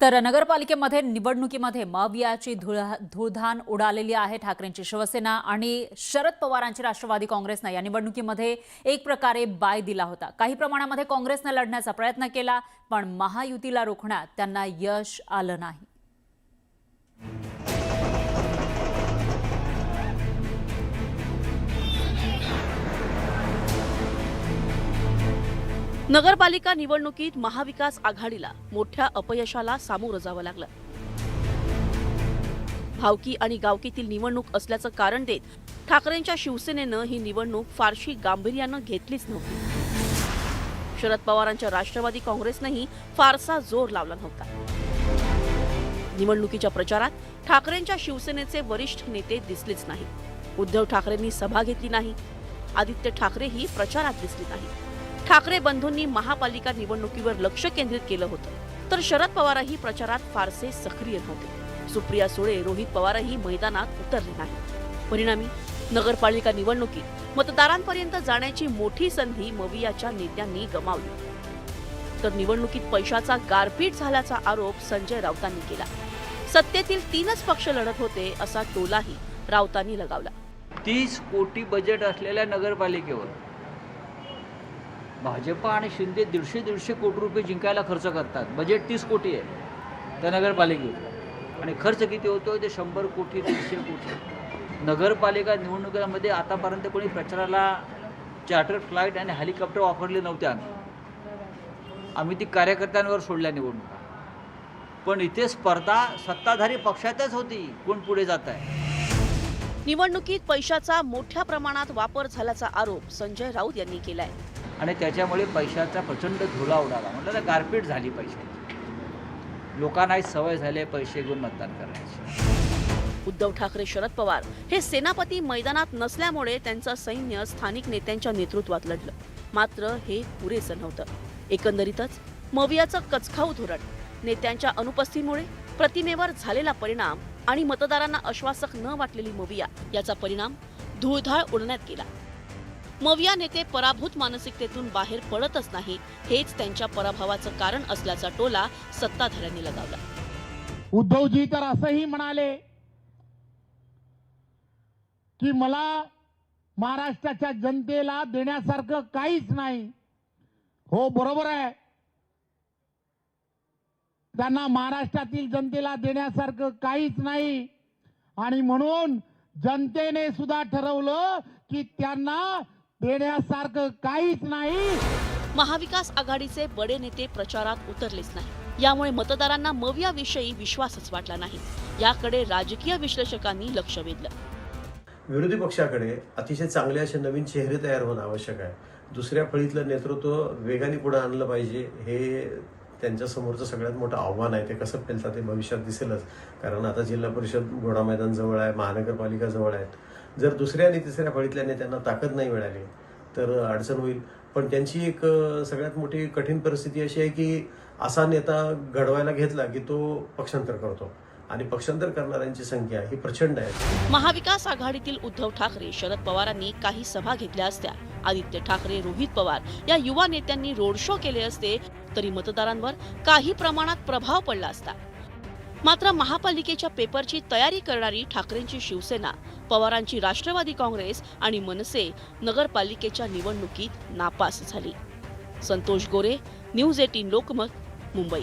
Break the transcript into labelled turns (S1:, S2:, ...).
S1: तर नगरपालिकेमध्ये निवडणुकीमध्ये मवियाची धुळधाण उडालेली आहे। ठाकरेंची शिवसेना आणि शरद पवारांची राष्ट्रवादी काँग्रेसनं या निवडणुकीमध्ये एक प्रकारे बाय दिला होता। काही प्रमाणामध्ये काँग्रेसनं लढण्याचा प्रयत्न केला, पण महायुतीला रोखण्यात त्यांना यश आलं नाही।
S2: नगरपालिका निवडणुकीत महाविकास आघाडीला मोठ्या अपयशाला सामोरं जावं लागलं। भावकी आणि गावकीतील निवडणूक असल्याचं कारण देत ठाकरेंच्या शिवसेनेनं ही निवडणूक फारशी गांभीर्यानं घेतलीच नव्हती। शरद पवारांच्या राष्ट्रवादी काँग्रेसनंही फारसा जोर लावला नव्हता। निवडणुकीच्या प्रचारात ठाकरेंच्या शिवसेनेचे वरिष्ठ नेते दिसलेच नाही। उद्धव ठाकरेंनी सभा घेतली नाही। आदित्य ठाकरेही प्रचारात दिसले नाही। ठाकरे बंधूंनी महापालिका निवडणुकीवर लक्ष केंद्रित केलं होतं, तर शरद पवारही प्रचारात फारसे सक्रिय नव्हते। सुप्रिया सुळे, रोहित पवारही मैदानात उतरले नाही। परिणामी नगरपालिका निवडणुकीत मतदारांपर्यंत जाण्याची मोठी संधी मवियाच्या नेत्यांनी गमावली। तर निवडणुकीत पैशाचा गारपीट झाल्याचा आरोप संजय राऊतांनी केला। सत्तेतील 3च पक्ष लढत होते असा टोलाही राऊतांनी लगावला।
S3: 30 कोटी बजेट असलेल्या नगरपालिकेवर भाजपा आणि शिंदे 150 कोटी रुपये जिंकायला खर्च करतात। बजेट 30 कोटी आहे त्या नगरपालिकेवर, आणि खर्च किती होतो ते 100 कोटी 150 कोटी। नगरपालिका निवडणुकीमध्ये आतापर्यंत कोणी प्रचाराला चार्टर फ्लाईट आणि हेलिकॉप्टर वापरले नव्हते। आम्ही ती कार्यकर्त्यांवर सोडल्या निवडणुका, पण इथे स्पर्धा सत्ताधारी पक्षातच होती, कोण पुढे जात आहे।
S2: निवडणुकीत पैशाचा मोठ्या प्रमाणात वापर झाल्याचा आरोप संजय राऊत यांनी केलाय
S3: आणि त्याच्यामुळे पैशाचा प्रचंड धुळा उडाला। म्हटलं गारपीट झाली पैशाची, लोकांना सवय झाली पैसे घेऊन मतदान करायची।
S2: उद्धव ठाकरे, शरद पवार हे सेनापती मैदानात नसल्यामुळे त्यांचं सैन्य स्थानिक नेत्यांच्या नेतृत्वात लढलं, मात्र हे पुरेसं नव्हतं। एकंदरीतच मवियाचं कचखाऊ धोरण, नेत्यांच्या अनुपस्थितीमुळे प्रतिमेवर झालेला परिणाम आणि मतदारांना आश्वासक न वाटलेली मविया याचा परिणाम धुळधाळ उडण्यात गेला। मविया नेते पराभूत मानसिकतेतून बाहेर पडतच नाही, हेच त्यांच्या पराभवाचं कारण असल्याचा टोला सत्ताधाऱ्यांनी लगावला।
S4: उद्धवजी तर असंही म्हणाले की मला महाराष्ट्राच्या जनतेला देण्यासारखं काहीच नाही। हो, बरोबर आहे, त्यांना महाराष्ट्रातील जनतेला देण्यासारखं काहीच नाही, आणि म्हणून जनतेने सुद्धा ठरवलं की त्यांना देण्यासारखं काहीच नाही।
S2: महाविकास आघाडीचे बडे नेते प्रचारात उतरलेच नाही, यामुळे मतदारांना मवियाविषयी विश्वासच वाटला नाही। याकडे राजकीय विश्लेषकांनी लक्ष वेधलं।
S5: विरोधी पक्षाकडे अतिशय चांगले असे नवीन चेहरे तयार होणं आवश्यक आहे। दुसऱ्या फळीतलं नेतृत्व वेगाने पुढे आणलं पाहिजे, हे त्यांच्या समोरचं सगळ्यात मोठं आव्हान आहे। ते कसं पेलतात ते भविष्यात दिसेलच, कारण आता जिल्हा परिषद घोडा मैदान जवळ आहे, महानगरपालिका जवळ आहेत। जर दुसऱ्या आणि तिसऱ्या फळीतल्या नेत्यांना ताकद नाही मिळाली तर अडचण होईल। पण त्यांची एक सगळ्यात मोठी कठीण परिस्थिती अशी आहे की असा नेता घडवायला घेतला की तो पक्षांतर करतो, आणि पक्षांतर करणाऱ्यांची संख्या ही प्रचंड आहे।
S2: महाविकास आघाडीतील उद्धव ठाकरे, शरद पवारांनी काही सभा घेतल्या असत्या, आदित्य ठाकरे, रोहित पवार या युवा नेत्यांनी रोड शो केले असते, तरी मतदारांवर काही प्रमाणात प्रभाव पडला असता। मात्र महापालिकेच्या पेपरची तयारी करणारी ठाकरेंची शिवसेना, पवारांची राष्ट्रवादी काँग्रेस आणि मनसे नगरपालिकेच्या निवडणुकीत नापास झाली। संतोष गोरे, न्यूज 18 लोकमत, मुंबई।